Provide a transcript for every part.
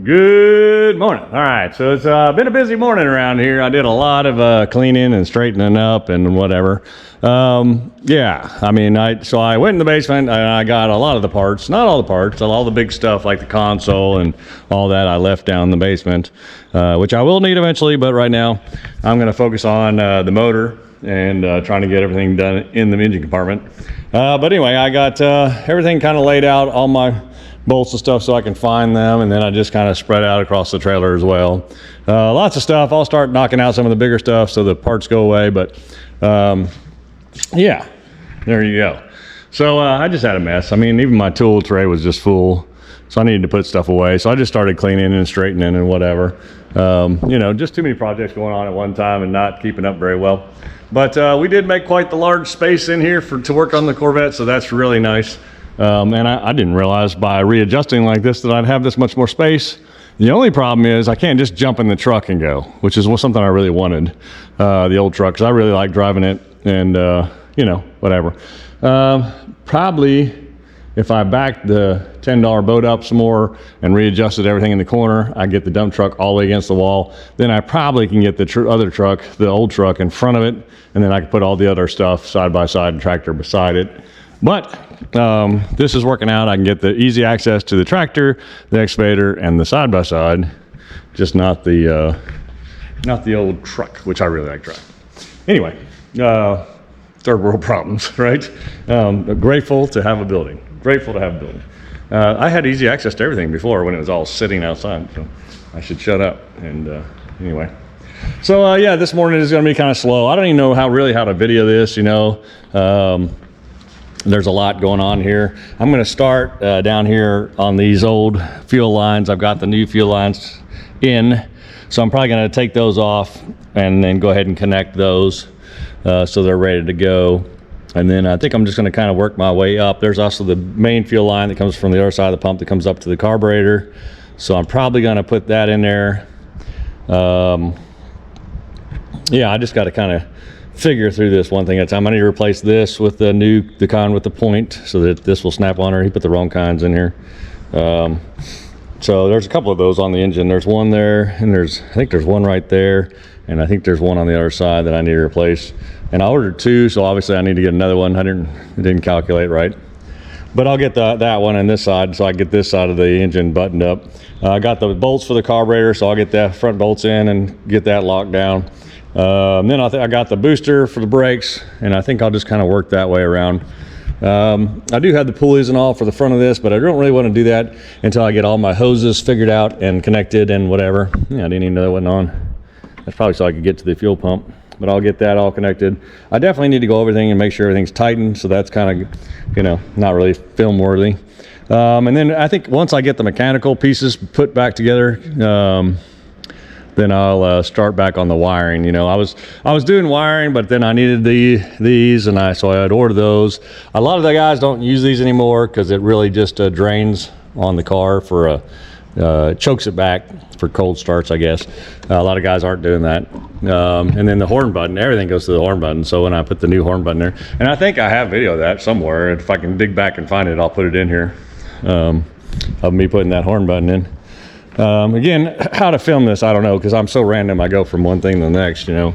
Good morning. All right, so it's been a busy morning around here. I did a lot of cleaning and straightening up and whatever. Yeah, I mean, so I went in the basement and I got a lot of the parts, not all the parts, all the big stuff like the console and all that I left down in the basement, which I will need eventually, but right now I'm going to focus on the motor and trying to get everything done in the engine compartment. But anyway, I got everything kind of laid out, all my bolts and stuff so I can find them, and then I just kind of spread out across the trailer as well. Lots of stuff. I'll start knocking out some of the bigger stuff so the parts go away, but yeah, there you go. So I just had a mess. I mean, even my tool tray was just full, so I needed to put stuff away. So I just started cleaning and straightening and whatever. You know, just too many projects going on at one time and not keeping up very well. But we did make quite the large space in here to work on the Corvette, so that's really nice. And I didn't realize by readjusting like this that I'd have this much more space. The only problem is I can't just jump in the truck and go, which is something I really wanted, the old truck, because I really like driving it and, you know, whatever. Probably if I backed the $10 boat up some more and readjusted everything in the corner, I get the dump truck all the way against the wall. Then I probably can get the other truck, the old truck, in front of it, and then I can put all the other stuff side by side and tractor beside it. But this is working out. I can get the easy access to the tractor, the excavator, and the side-by-side, just not the old truck, which I really like driving. Anyway, third world problems, right? Grateful to have a building. Grateful to have a building. I had easy access to everything before when it was all sitting outside, so I should shut up. And anyway. So yeah, this morning is going to be kind of slow. I don't even know how to video this, you know. There's a lot going on here. I'm going to start down here on these old fuel lines. I've got the new fuel lines in, so I'm probably going to take those off and then go ahead and connect those so they're ready to go. And then I think I'm just going to kind of work my way up. There's also the main fuel line that comes from the other side of the pump that comes up to the carburetor. So I'm probably going to put that in there. Yeah, I just got to kind of figure through this one thing at a time. I need to replace this with the kind with the point so that this will snap on her. He put the wrong kinds in here. So there's a couple of those on the engine. There's one there, and I think there's one right there, and I think there's one on the other side that I need to replace. And I ordered two, so obviously I need to get another one. I didn't calculate right. But I'll get that one and this side, so I get this side of the engine buttoned up. I got the bolts for the carburetor, so I'll get the front bolts in and get that locked down. Then I got the booster for the brakes, and I think I'll just kind of work that way around. I do have the pulleys and all for the front of this, but I don't really want to do that until I get all my hoses figured out and connected and whatever. Yeah, I didn't even know that wasn't on. That's probably so I could get to the fuel pump, but I'll get that all connected. I definitely need to go over everything and make sure everything's tightened, so that's kind of, you know, not really film worthy. And then I think once I get the mechanical pieces put back together, then I'll start back on the wiring. You know, I was doing wiring, but then I needed these, and so I'd order those. A lot of the guys don't use these anymore because it really just drains on the car for chokes it back for cold starts, I guess. A lot of guys aren't doing that. And then the horn button, everything goes to the horn button. So when I put the new horn button there, and I think I have video of that somewhere. If I can dig back and find it, I'll put it in here of me putting that horn button in. Again, how to film this, I don't know, because I'm so random. I go from one thing to the next, you know.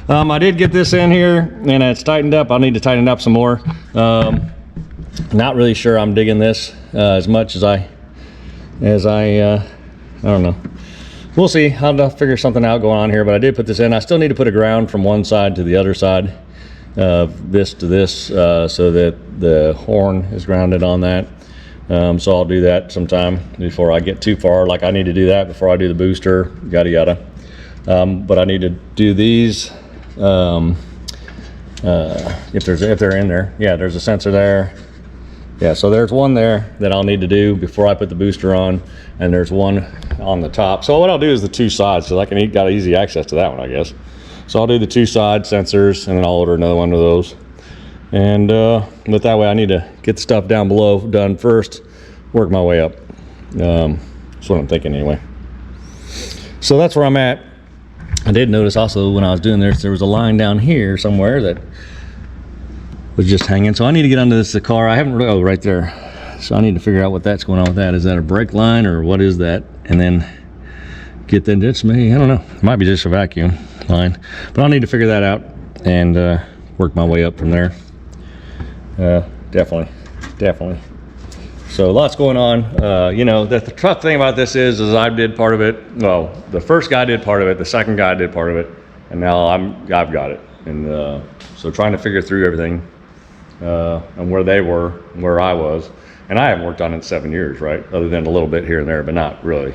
I did get this in here, and it's tightened up. I'll need to tighten it up some more. Not really sure I'm digging this as much as I don't know. We'll see. I'll figure something out going on here, but I did put this in. I still need to put a ground from one side to the other side, this to this, so that the horn is grounded on that. So I'll do that sometime before I get too far. Like I need to do that before I do the booster, yada yada. But I need to do these if they're in there. Yeah, there's a sensor there. Yeah, so there's one there that I'll need to do before I put the booster on, and there's one on the top. So what I'll do is the two sides, so I can got easy access to that one, I guess. So I'll do the two side sensors, and then I'll order another one of those. And but that way I need to get the stuff down below done first, work my way up. That's what I'm thinking anyway. So that's where I'm at. I did notice also when I was doing this, there was a line down here somewhere that was just hanging. So I need to get under the car. I haven't really, oh, right there. So I need to figure out what that's going on with that. Is that a brake line or what is that? And then get that. That's me. I don't know. It might be just a vacuum line, but I'll need to figure that out and work my way up from there. Definitely. So lots going on. You know, the tough thing about this is I did part of it. Well, the first guy did part of it. The second guy did part of it, and now I've got it. And so trying to figure through everything and where they were, where I was, and I haven't worked on it in 7 years, right? Other than a little bit here and there, but not really.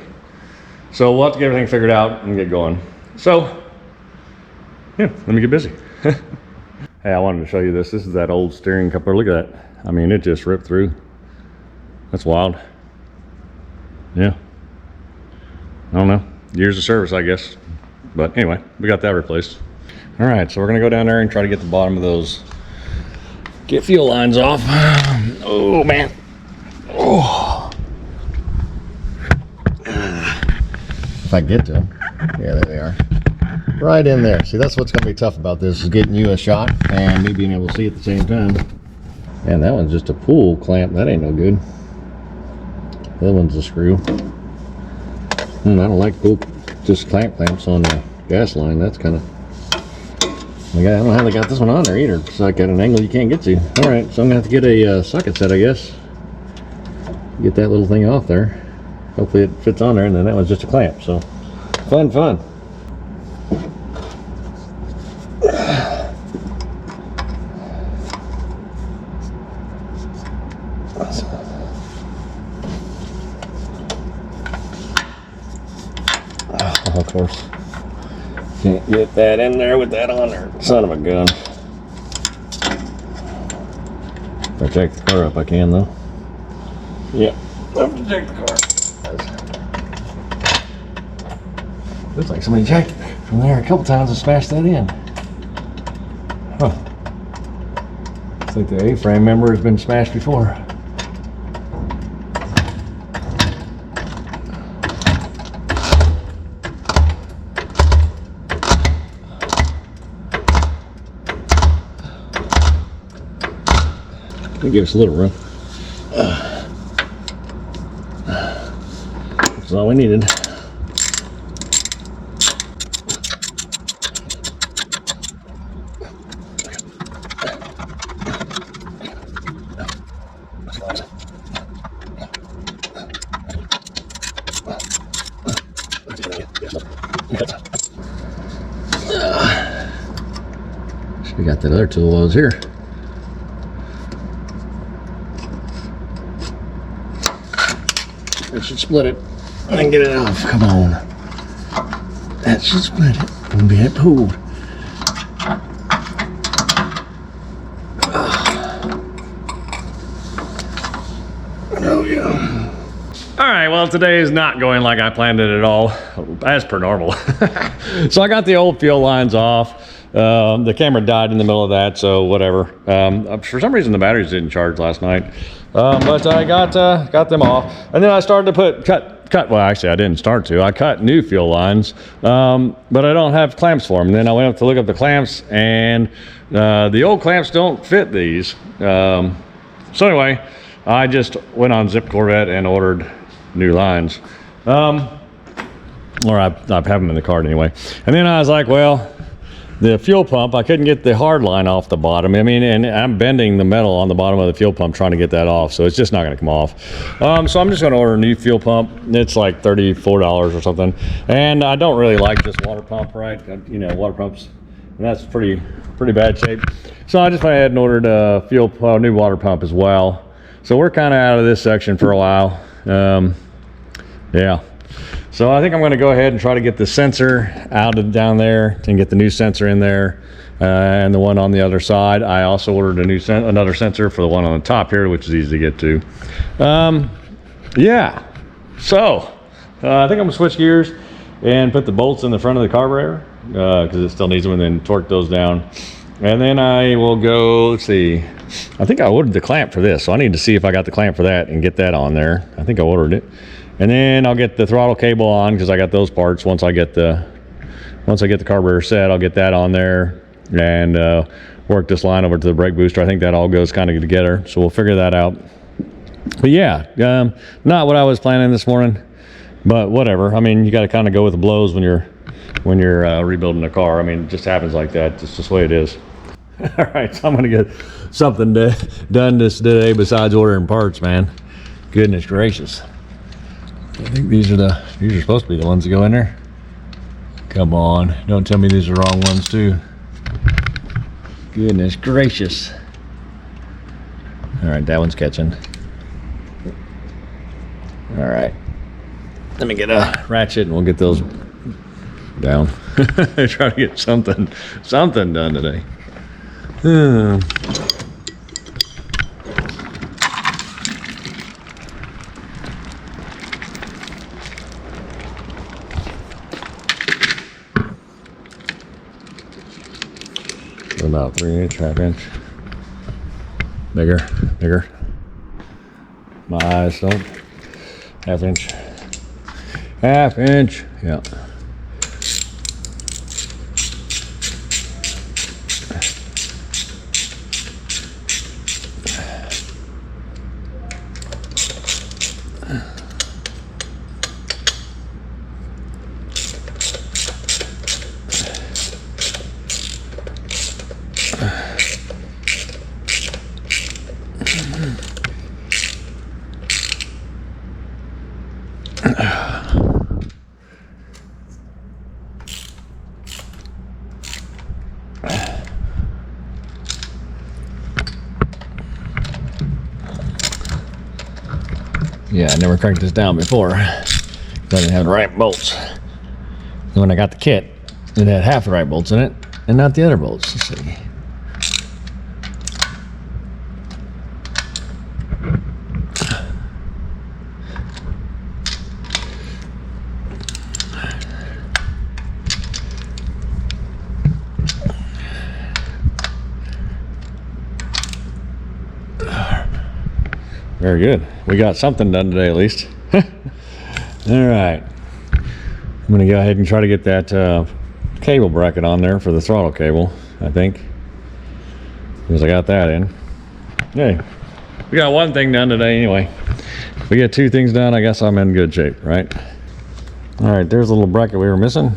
So we'll have to get everything figured out and get going. So yeah, let me get busy. Hey, I wanted to show you this. This is that old steering coupler. Look at that. I mean, it just ripped through. That's wild. Yeah. I don't know. Years of service, I guess. But anyway, we got that replaced. All right, so we're gonna go down there and try to get the bottom of those, get fuel lines off. Oh man. Oh. If I get to them. Yeah, there they are. Right in there. See, that's what's gonna be tough about this, is getting you a shot and me being able to see at the same time. And that one's just a pull clamp. That ain't no good. That one's a screw. I don't like pull, just clamps on the gas line. That's kind of, I don't know how they got this one on there either. It's like at an angle you can't get to. All right, so I'm gonna have to get a socket set, I guess. Get that little thing off there. Hopefully it fits on there, and then that one's just a clamp. So fun. Of course, can't get that in there with that on there. Son of a gun. If I jack the car up, I can though. Yep, I have to jack the car. Looks like somebody jacked it from there a couple times and smashed that in. Huh. Looks like the A-frame member has been smashed before. Give us a little room. That's all we needed. So we got that other tool loads here. That should split it and get it off. Come on. That should split it and be it pulled. Oh yeah. All right, well, today is not going like I planned it at all, as per normal. So I got the old fuel lines off. The camera died in the middle of that, so whatever. For some reason the batteries didn't charge last night. But I got them off, and then I started to cut. Well, actually, I didn't start to. I cut new fuel lines, but I don't have clamps for them. And then I went up to look up the clamps, and the old clamps don't fit these. So anyway, I just went on Zip Corvette and ordered new lines, or I have them in the cart anyway. And then I was like, well, the fuel pump, I couldn't get the hard line off the bottom. I mean, and I'm bending the metal on the bottom of the fuel pump trying to get that off, so it's just not gonna come off. So I'm just gonna order a new fuel pump. It's like $34 or something. And I don't really like this water pump, right? You know, water pumps, and that's pretty bad shape. So I just went ahead and ordered a new water pump as well. So we're kind of out of this section for a while. Yeah. So I think I'm going to go ahead and try to get the sensor out of down there and get the new sensor in there, and the one on the other side. I also ordered another sensor for the one on the top here, which is easy to get to. Yeah. So I think I'm gonna switch gears and put the bolts in the front of the carburetor because it still needs them, and then torque those down. And then I will go, let's see, I think I ordered the clamp for this, so I need to see if I got the clamp for that and get that on there. I think I ordered it. And then I'll get the throttle cable on because I got those parts. Once I get the carburetor set, I'll get that on there and work this line over to the brake booster. I think that all goes kind of together, so we'll figure that out. But yeah, not what I was planning this morning, but whatever. I mean, you got to kind of go with the blows when you're rebuilding a car. I mean, it just happens like that. It's just the way it is. All right, so I'm gonna get something done this day besides ordering parts, man. Goodness gracious. I think these are supposed to be the ones that go in there. Come on, don't tell me these are the wrong ones too. Goodness gracious. All right, that one's catching. All right, let me get a ratchet and we'll get those down. Try to get something done today. About 3 inch, half inch. Bigger. My eyes don't. Half inch. Yeah. Yeah, I never cranked this down before. I didn't have the right bolts. When I got the kit, it had half the right bolts in it and not the other bolts. Let's see. Very good. We got something done today at least. All right. I'm going to go ahead and try to get that cable bracket on there for the throttle cable, I think. Because I got that in. Hey, we got one thing done today anyway. If we get 2 things done, I guess I'm in good shape, right? All right, there's a little bracket we were missing.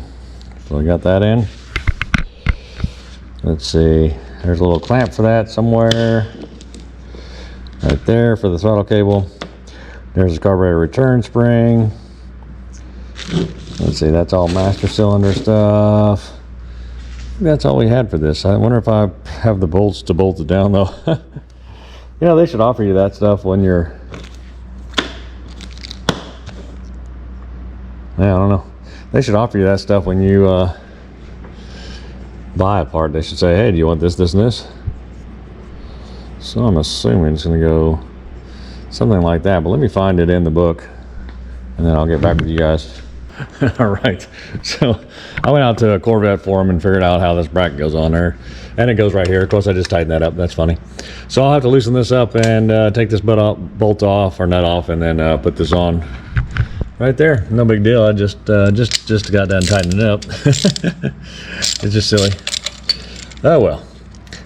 So we got that in. Let's see. There's a little clamp for that somewhere. Right there for the throttle cable. There's the carburetor return spring. Let's see, that's all master cylinder stuff. That's all we had for this. I wonder if I have the bolts to bolt it down though. You know, they should offer you that stuff when you're, I don't know. They should offer you that stuff when you buy a part. They should say, hey, do you want this, this, and this? So I'm assuming it's going to go something like that, but let me find it in the book and then I'll get back with you guys. All right, so I went out to a Corvette forum and figured out how this bracket goes on there, and it goes right here. Of course, I just tightened that up. That's funny. So I'll have to loosen this up and take this bolt off or nut off, and then put this on right there. No big deal. I just got done tightening it up. It's just silly. Oh well.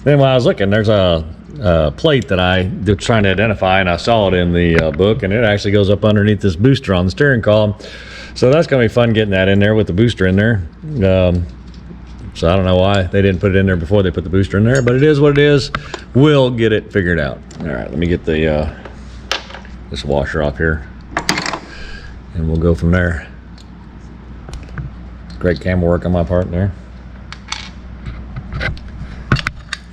Then when I was looking, there's a plate that I was trying to identify, and I saw it in the book, and it actually goes up underneath this booster on the steering column. So that's gonna be fun getting that in there with the booster in there. So I don't know why they didn't put it in there before they put the booster in there, but it is what it is. We'll get it figured out. All right, let me get the this washer off here, and we'll go from there. Great camera work on my part there.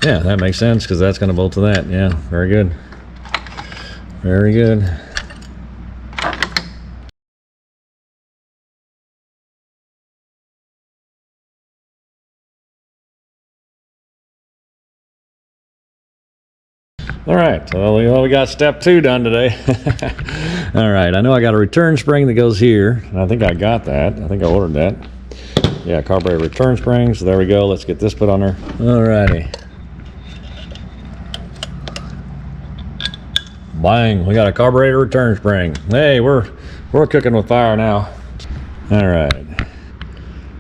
Yeah, that makes sense because that's going to bolt to that. Yeah, very good. Very good. All right, well, we got step 2 done today. All right, I know I got a return spring that goes here, and I think I got that. I think I ordered that. Yeah, carburetor return spring, so there we go. Let's get this put on there. All righty. Bang, we got a carburetor return spring. Hey, we're cooking with fire now. All right,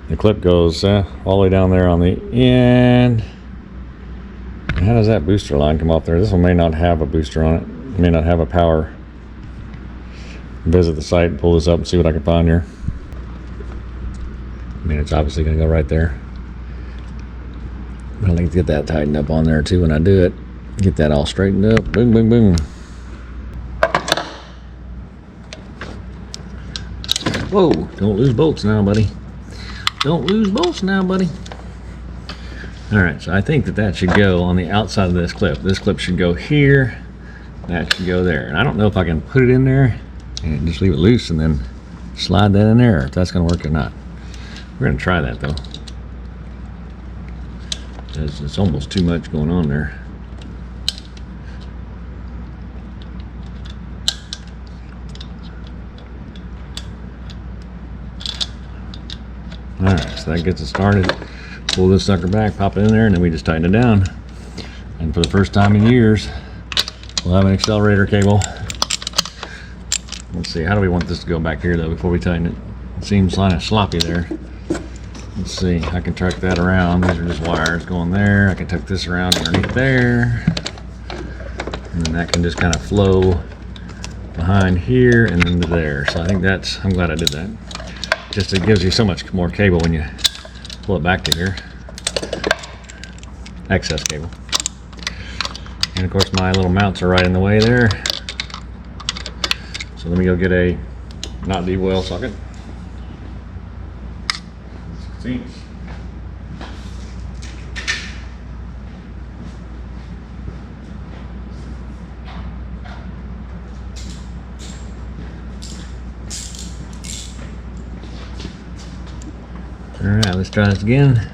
the clip goes all the way down there on the end. How does that booster line come off there? This one may not have a booster on it. It may not have a power visit the site and pull this up and see what I can find here. I mean, it's obviously going to go right there. But I need to get that tightened up on there too when I do it. Get that all straightened up. Boom, boom, boom. Whoa, don't lose bolts now, buddy. Don't lose bolts now, buddy. All right, so I think that should go on the outside of this clip. This clip should go here. That should go there. And I don't know if I can put it in there and just leave it loose and then slide that in there, or if that's gonna work or not. We're gonna try that though. It's almost too much going on there. All right, so that gets it started. Pull this sucker back, pop it in there, and then we just tighten it down. And for the first time in years, we'll have an accelerator cable. Let's see, how do we want this to go back here though before we tighten it? It seems kind of sloppy there. Let's see, I can tuck that around. These are just wires going there. I can tuck this around underneath there. And then that can just kind of flow behind here and into there. So I think that's, I'm glad I did that. Just it gives you so much more cable when you pull it back to here. Excess cable. And of course my little mounts are right in the way there. So let me go get a not deep well socket. See? All right, let's try this again.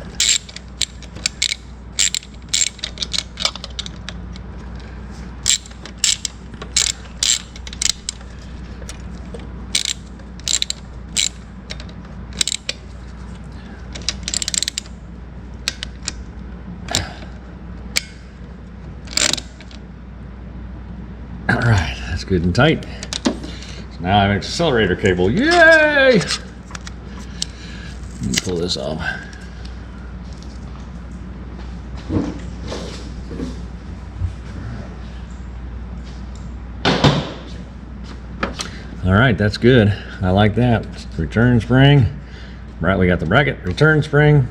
All right, that's good and tight. So now I have an accelerator cable. Yay! Let me pull this off. All right, that's good. I like that. Return spring. Right, we got the bracket, return spring,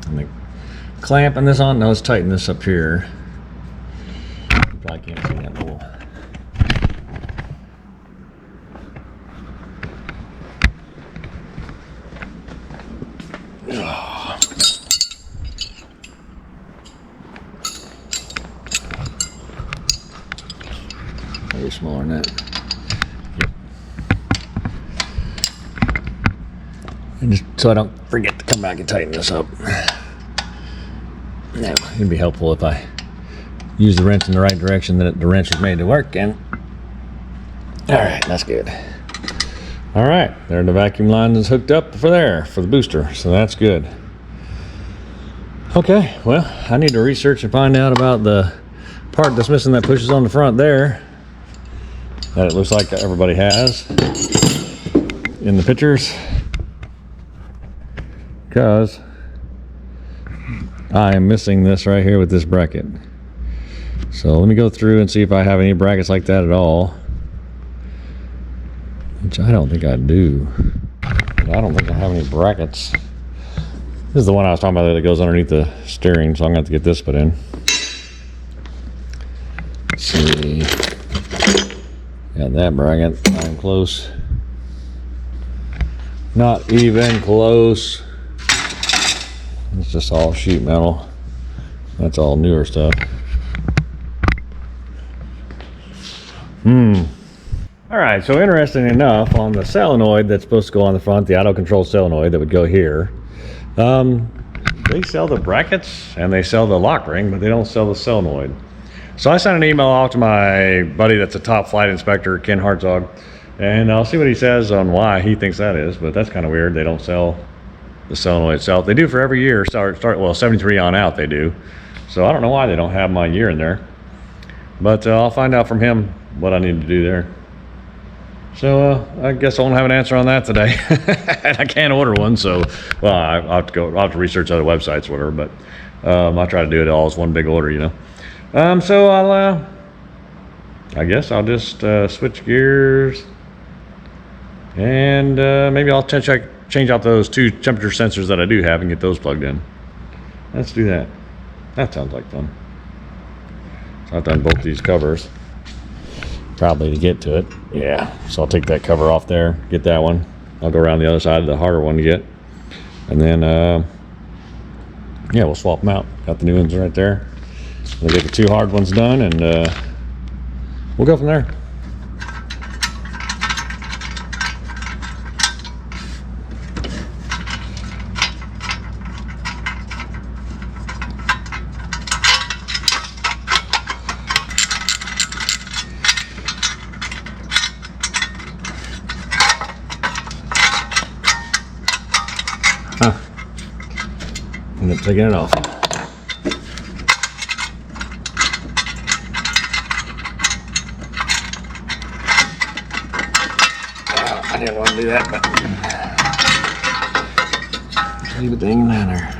and the clamp on this on. Now let's tighten this up here. You probably can't see that hole. Maybe smaller than that. Yep. And just so I don't forget to come back and tighten this up. Now, it'd be helpful if I use the wrench in the right direction that the wrench is made to work in. All right, that's good. All right, there the vacuum line is hooked up for there, for the booster, so that's good. Okay, well, I need to research and find out about the part that's missing that pushes on the front there, that it looks like everybody has in the pictures, because I am missing this right here with this bracket. So let me go through and see if I have any brackets like that at all, which I don't think I do. I don't think I have any brackets. This is the one I was talking about that goes underneath the steering, so I'm gonna have to get this put in. Let's see. Got that bracket. I'm close. Not even close. It's just all sheet metal. That's all newer stuff. All right, so interesting enough, on the solenoid that's supposed to go on the front, the auto control solenoid that would go here, they sell the brackets and they sell the lock ring, but they don't sell the solenoid. So I sent an email off to my buddy that's a top flight inspector, Ken Hartzog, and I'll see what he says on why he thinks that is, but that's kind of weird. They don't sell the solenoid itself. They do for every year, well, 73 on out they do. So I don't know why they don't have my year in there, but I'll find out from him what I need to do there. So I guess I won't have an answer on that today. And I can't order one, so, well, I'll have to research other websites or whatever, but I'll try to do it all as one big order, you know. So I guess I'll just switch gears And maybe I'll change out those 2 temperature sensors that I do have and get those plugged in. Let's do that. That sounds like fun. So I've done both these covers, probably to get to it. Yeah, so I'll take that cover off there, get that one. I'll go around the other side, the harder one to get. And then, yeah, we'll swap them out. Got the new ones right there. We'll get the 2 hard ones done, and we'll go from there. End up taking it off. I didn't want to do that, but leave it hanging down there.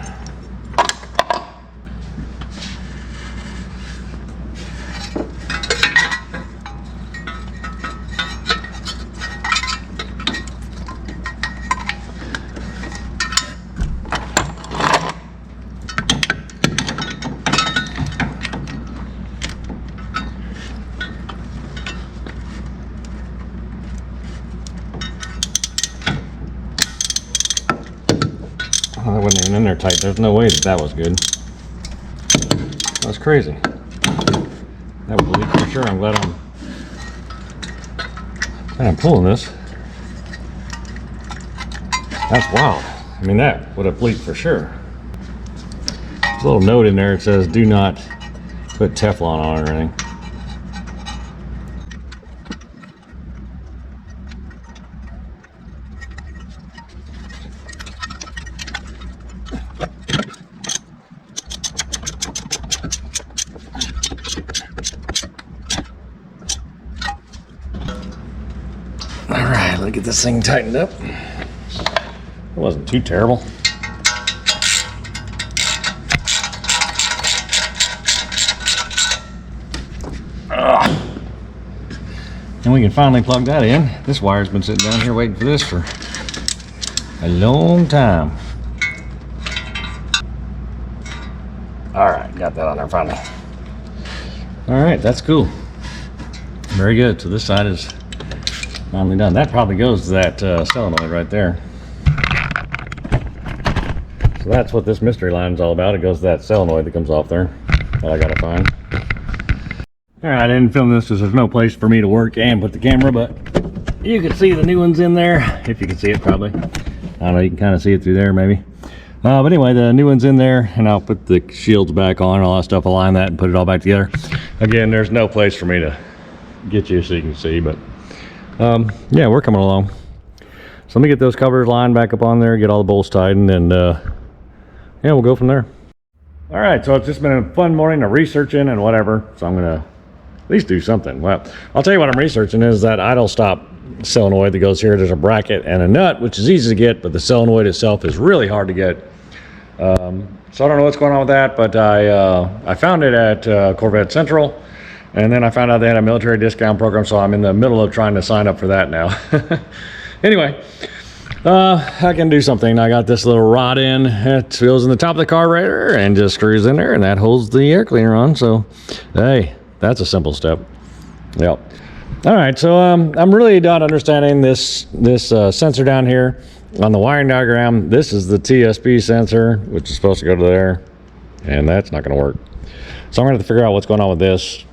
Oh, that wasn't even in there tight. There's no way that was good. That's crazy. That would leak for sure. I'm glad I'm pulling this. That's wild. I mean, that would have leaked for sure. There's a little note in there. It says, do not put Teflon on it or anything. Alright, let's get this thing tightened up. It wasn't too terrible. And we can finally plug that in. This wire's been sitting down here waiting for this for a long time. Alright, got that on there finally. Alright, that's cool. Very good. So this side is finally done. That probably goes to that solenoid right there. So that's what this mystery line is all about. It goes to that solenoid that comes off there that I gotta find. Alright, I didn't film this because there's no place for me to work and put the camera, but you can see the new ones in there. If you can see it, probably. I don't know, you can kind of see it through there maybe. But anyway, the new one's in there, and I'll put the shields back on and all that stuff, align that and put it all back together. Again, there's no place for me to get you so you can see, but yeah, we're coming along. So let me get those covers lined back up on there, get all the bolts tightened, and yeah, we'll go from there. All right, so it's just been a fun morning of researching and whatever, so I'm gonna at least do something. Well, I'll tell you what I'm researching is that idle stop solenoid that goes here. There's a bracket and a nut, which is easy to get, but the solenoid itself is really hard to get. So I don't know what's going on with that, but I found it at Corvette Central, and then I found out they had a military discount program, so I'm in the middle of trying to sign up for that now. Anyway, I can do something. I got this little rod in. It goes in the top of the carburetor and just screws in there, and that holds the air cleaner on. So, hey, that's a simple step. Yep. All right, so I'm really not understanding this sensor down here on the wiring diagram. This is the TSP sensor, which is supposed to go to there, and that's not going to work. So I'm going to have to figure out what's going on with this,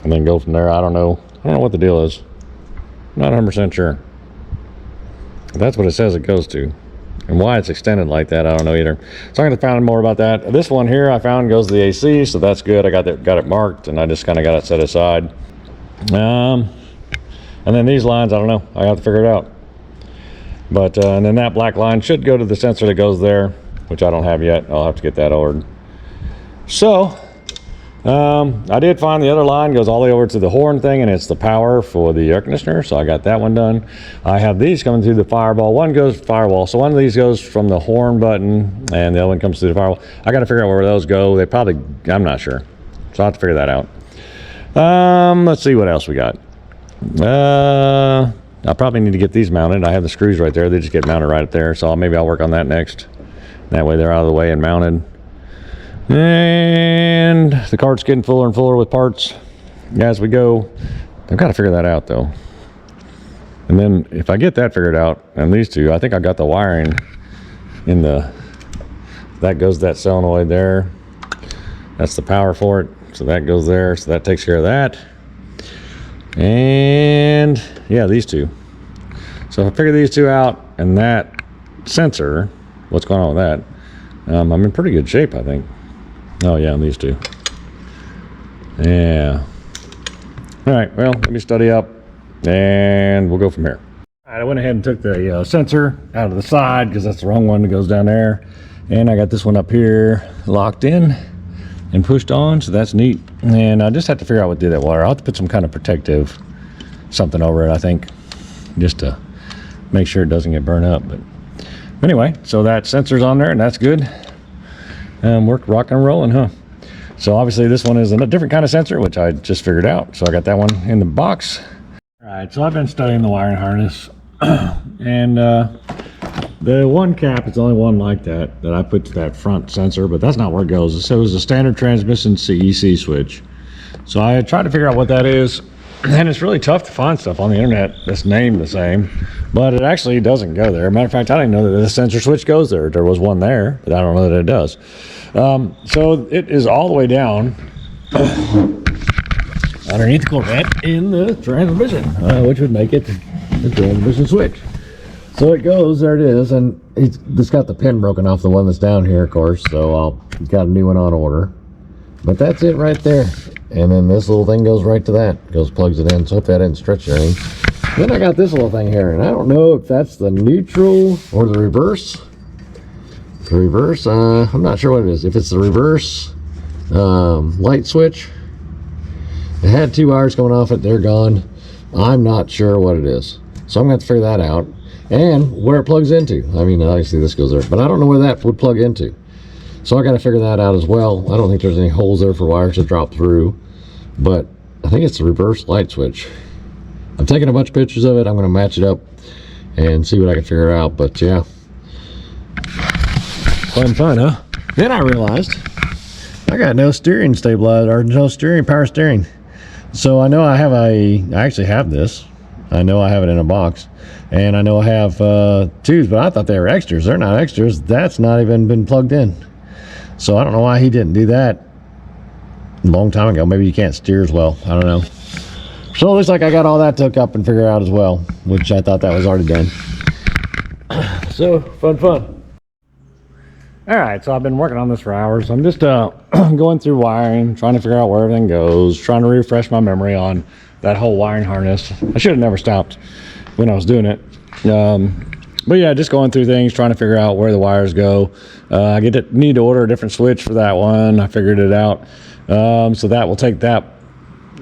and then go from there. I don't know what the deal is. I'm not 100% sure. That's what it says it goes to, and why it's extended like that, I don't know either. So I'm going to find more about that. This one here I found goes to the AC, so that's good. I got it marked, and I just kind of got it set aside. And then these lines, I don't know. I have to figure it out. But and then that black line should go to the sensor that goes there, which I don't have yet. I'll have to get that ordered. So I did find the other line goes all the way over to the horn thing, and it's the power for the air conditioner. So I got that one done. I have these coming through the firewall. One goes firewall, so one of these goes from the horn button, and the other one comes through the firewall. I got to figure out where those go. They probably, I'm not sure, so I have to figure that out. Let's see what else we got. I probably need to get these mounted. I have the screws right there. They just get mounted right up there. So maybe I'll work on that next. That way they're out of the way and mounted. And the cart's getting fuller and fuller with parts as we go. I've got to figure that out though. And then if I get that figured out, and these two, I think I got the wiring in the, that goes that solenoid there. That's the power for it. So that goes there. So that takes care of that. And yeah, these two. So if I figure these two out and that sensor, what's going on with that? I'm in pretty good shape, I think. Oh yeah, and these two. Yeah. All right, well, let me study up and we'll go from here. All right, I went ahead and took the sensor out of the side because that's the wrong one that goes down there. And I got this one up here locked in and pushed on, so that's neat. And I just have to figure out what to do that wire. I'll have to put some kind of protective something over it, I think, just to make sure it doesn't get burned up. But anyway, so that sensor's on there and that's good. We're rocking and rolling, huh? So obviously this one is a different kind of sensor, which I just figured out. So I got that one in the box. All right, so I've been studying the wiring harness and the one cap, it's only one like that I put to that front sensor, but that's not where it goes. So it was a standard transmission CEC switch. So I tried to figure out what that is, and it's really tough to find stuff on the internet that's named the same, but it actually doesn't go there. Matter of fact, I didn't know that the sensor switch goes there. There was one there, but I don't know that it does. So it is all the way down underneath the Corvette in the transmission, which would make it the transmission switch. So it goes, there it is, and it's got the pin broken off the one that's down here, of course, so I'll got a new one on order. But that's it right there. And then this little thing goes right to that. Goes, plugs it in, so hopefully I didn't stretch it or anything. Then I got this little thing here, and I don't know if that's the neutral or the reverse. The reverse, I'm not sure what it is. If it's the reverse light switch, it had two wires going off it, they're gone. I'm not sure what it is. So I'm gonna have to figure that out. And where it plugs into. I mean, obviously this goes there, but I don't know where that would plug into. So I got to figure that out as well. I don't think there's any holes there for wires to drop through, but I think it's the reverse light switch. I'm taking a bunch of pictures of it. I'm going to match it up and see what I can figure out. But yeah, fun, huh? Then I realized I got no steering stabilizer or no power steering. So I know I actually have this. I know I have it in a box. And I know I have twos, but I thought they were extras. They're not extras. That's not even been plugged in. So I don't know why he didn't do that a long time ago. Maybe you can't steer as well. I don't know. So it looks like I got all that to hook up and figure out as well, which I thought that was already done. So fun. All right, so I've been working on this for hours. I'm just going through wiring, trying to figure out where everything goes, trying to refresh my memory on that whole wiring harness. I should have never stopped when I was doing it. But yeah, just going through things, trying to figure out where the wires go. I need to order a different switch for that one. I figured it out. So that will take that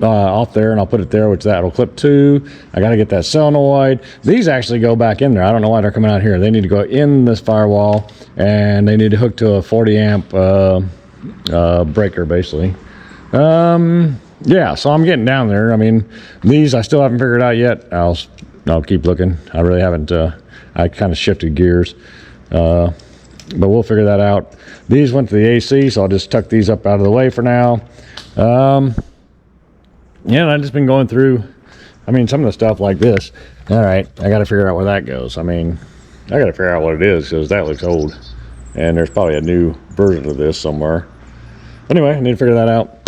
off there and I'll put it there, which that will clip to. I got to get that solenoid. These actually go back in there. I don't know why they're coming out here. They need to go in this firewall and they need to hook to a 40 amp breaker basically. Yeah, so I'm getting down there. I mean, these I still haven't figured out yet. I'll keep looking. I really haven't. I kind of shifted gears, but we'll figure that out. These went to the AC, so I'll just tuck these up out of the way for now. Yeah, and I've just been going through, I mean, some of the stuff like this. All right, I got to figure out where that goes. I mean, I got to figure out what it is because that looks old, and there's probably a new version of this somewhere. Anyway, I need to figure that out.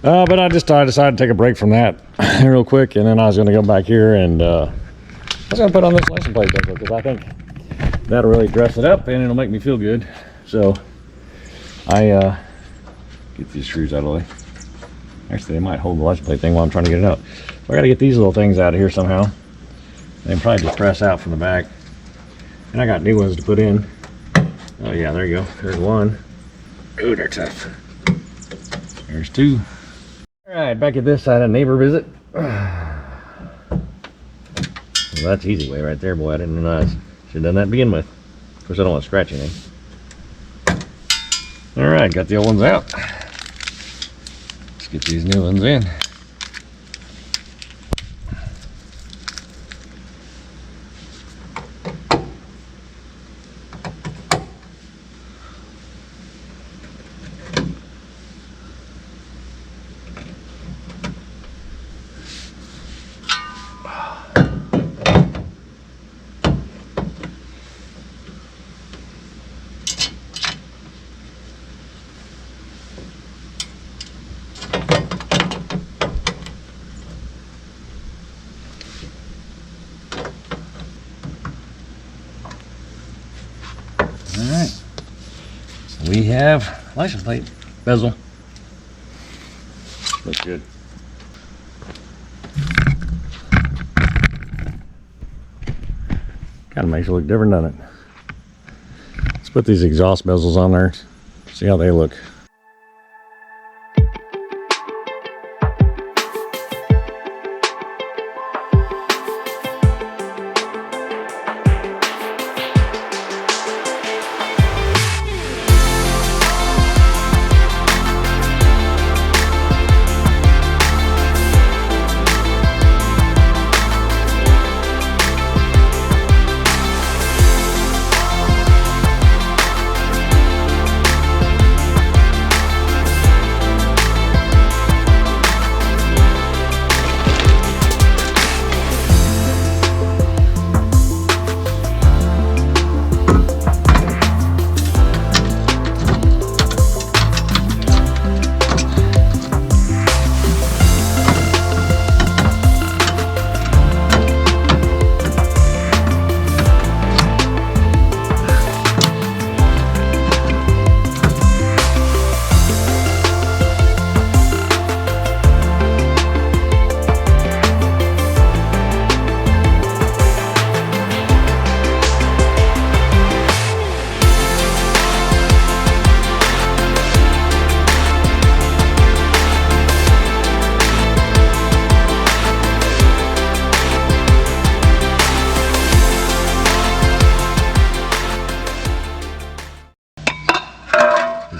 But I decided to take a break from that real quick, and then I was going to go back here and I was going to put on this license plate because I think that'll really dress it up and it'll make me feel good. So I get these screws out of the way. Actually, they might hold the license plate thing while I'm trying to get it out. So I got to get these little things out of here somehow. They can probably just press out from the back. And I got new ones to put in. Oh yeah, there you go. There's one. Ooh, they're tough. There's two. All right, back at this side, a neighbor visit. Well, that's easy way right there, boy. I didn't realize. Should have done that to begin with. Of course, I don't want to scratch anything. All right, got the old ones out. Let's get these new ones in. All right. We have license plate, bezel. Looks good. Kind of makes it look different, doesn't it? Let's put these exhaust bezels on there, see how they look.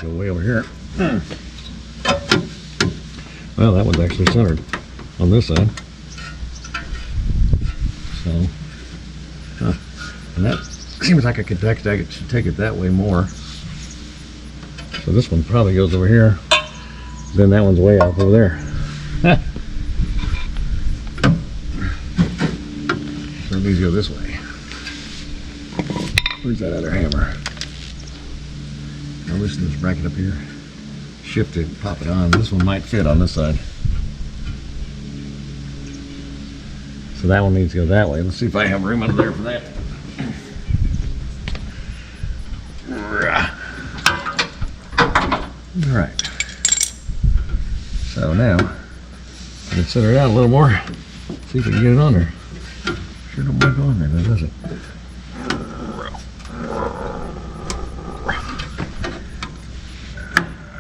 Go way over here. Well, that one's actually centered on this side. So, and that seems like I could take it that way more. So this one probably goes over here. Then that one's way off over there. So it needs to go this way. Where's that other hammer? I'll loosen this bracket up here, shift it, pop it on. This one might fit on this side. So that one needs to go that way. Let's see if I have room under there for that. All right. So now, I can center it out a little more, see if we can get it on there. Sure don't want to go on there, does it?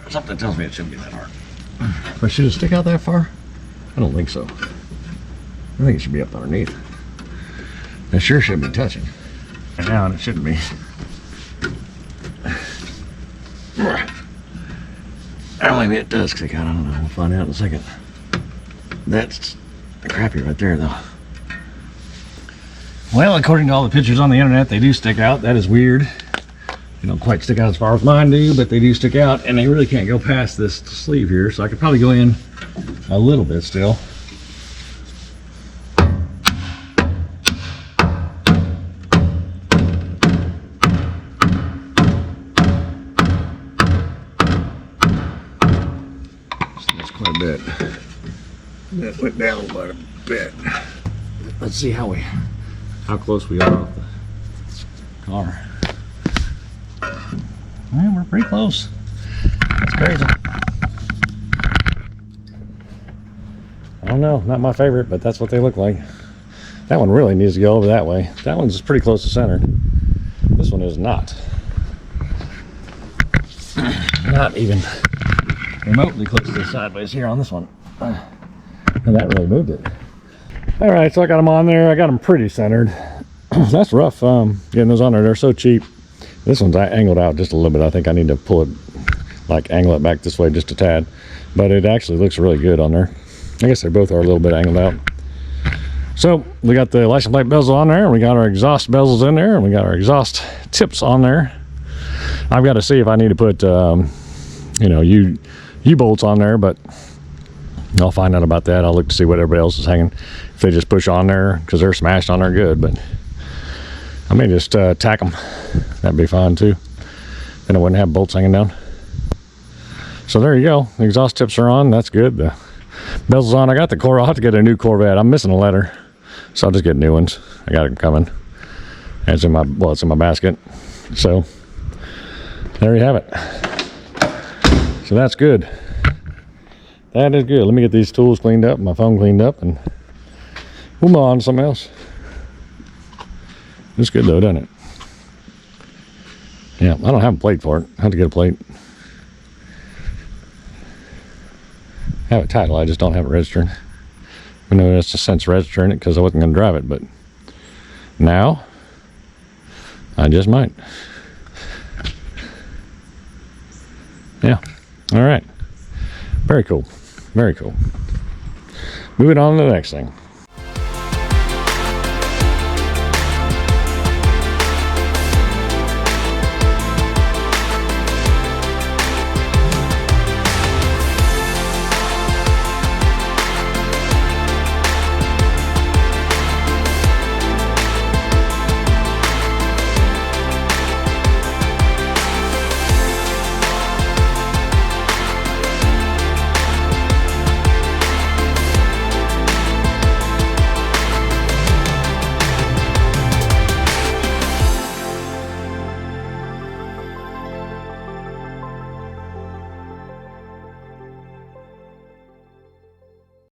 Something tells me it shouldn't be that hard. But should it stick out that far? I don't think so. I think it should be up underneath. It sure should be touching. And now it shouldn't be. Or maybe it does stick out. I don't know. We'll find out in a second. That's crappy right there, though. Well, according to all the pictures on the internet, they do stick out. That is weird. They don't quite stick out as far as mine do, but they do stick out, and they really can't go past this sleeve here, so I could probably go in a little bit still. So that's quite a bit. That went down quite a bit. Let's see how close we are off the car. Well, we're pretty close. That's crazy. I don't know, not my favorite, but that's what they look like. That one really needs to go over that way. That one's pretty close to center. This one is not. Not even remotely close to the sideways here on this one. And that really moved it. All right, so I got them on there. I got them pretty centered. That's rough getting those on there. They're so cheap. This one's angled out just a little bit. I think I need to pull it, like angle it back this way just a tad. But it actually looks really good on there. I guess they both are a little bit angled out. So we got the license plate bezel on there, and we got our exhaust bezels in there, and we got our exhaust tips on there. I've got to see if I need to put, you know, U-bolts on there, but I'll find out about that. I'll look to see what everybody else is hanging. If they just push on there, because they're smashed on there good, but I may just tack them. That'd be fine too. Then I wouldn't have bolts hanging down. So there you go. The exhaust tips are on. That's good. The bezel's on. I got the Corvette. I'll have to get a new Corvette. I'm missing a letter, so I'll just get new ones. I got them coming. And it's in my, well, it's in my basket. So there you have it. So that's good. That is good. Let me get these tools cleaned up, my phone cleaned up, and we'll move on to something else. It's good though, doesn't it? Yeah, I don't have a plate for it. I have to get a plate. I have it titled, I just don't have it registered. I know that's a sense registering it because I wasn't going to drive it, but now I just might. Yeah. All right. Very cool. Very cool. Moving on to the next thing.